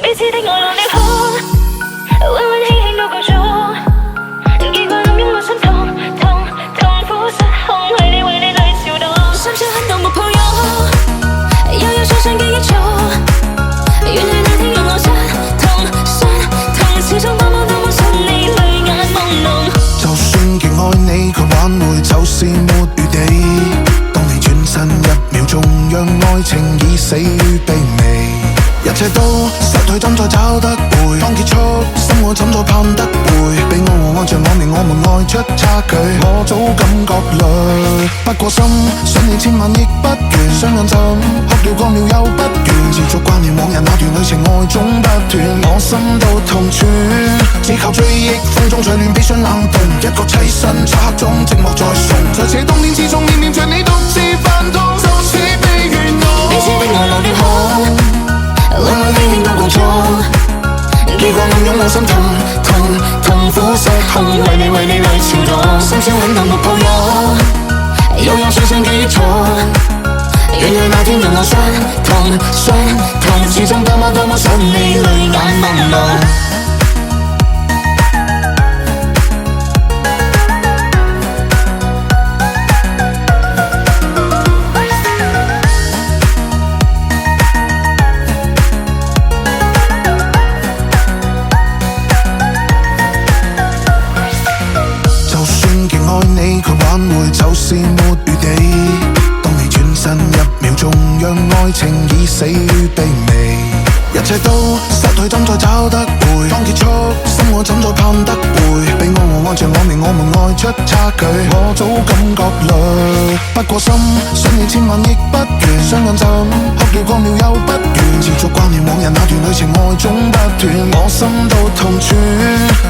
彼此的愛浪了可，溫溫馨馨都過咗，結果暗湧我心痛，痛苦失控，為你淚潮多，心潮很動沒抱擁，又有創傷記憶錯，原來那天讓我失痛，始終多麼想你，淚眼朦朧。就算極愛你，卻挽回就是沒餘地。當你轉身一秒鐘，讓愛情已死於卑微。一切都失去，怎再找得回？當結束，心我怎再盼得回？比我和愛着我命，我們愛出差距，我早感覺累。不過心，想你千萬億不願，雙眼怎哭了乾了又不願，持續掛念往日那段旅程，愛總不斷，我心都痛穿。只靠追憶，風中隨亂，悲傷冷凍，一個棲身漆黑中，寂寞在送。在這冬天之中，念念着你獨自煩痛，就似被愚弄。彼此的愛浪了可，溫溫馨馨都過咗，結果暗湧我心痛苦失控，為你淚潮多，心潮很動沒抱擁，又有創傷記憶錯，原來那天讓我傷痛，始終多麼想你，淚眼朦朧。卻挽回就是沒餘地。當你轉身一秒鐘，讓愛情已死於卑微。一切都失去，怎再找得回？當結束，心我怎再盼得回？比我和愛着我命，我們愛出差距，我早感覺累。不過心，想你千萬億不願，雙眼怎哭了乾了又不願，持續掛念往日那段旅程，愛總不斷，我心都痛穿。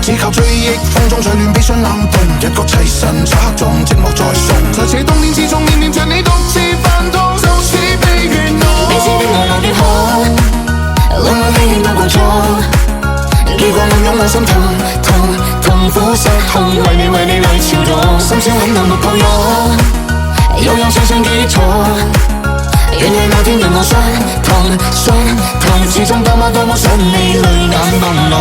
只靠追憶，風中隨亂，悲傷冷凍，一個棲身漆黑中，寂寞在送。在這冬天之中，念念着你獨自煩痛，就似被愚弄。彼此的愛浪了可，溫溫馨馨都過咗，結果暗湧我心痛苦失控，為你淚潮多，心潮很動沒抱擁，又有創傷記憶錯，原來那天讓我傷痛，始終多麼想你，淚眼朦朧。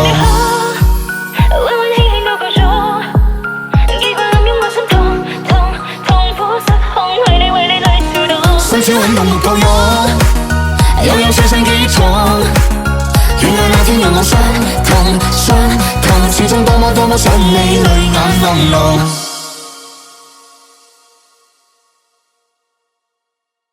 心潮很動沒抱擁，又有創傷記憶錯，原來那天讓我傷痛，始終多麼想你，淚眼朦朧。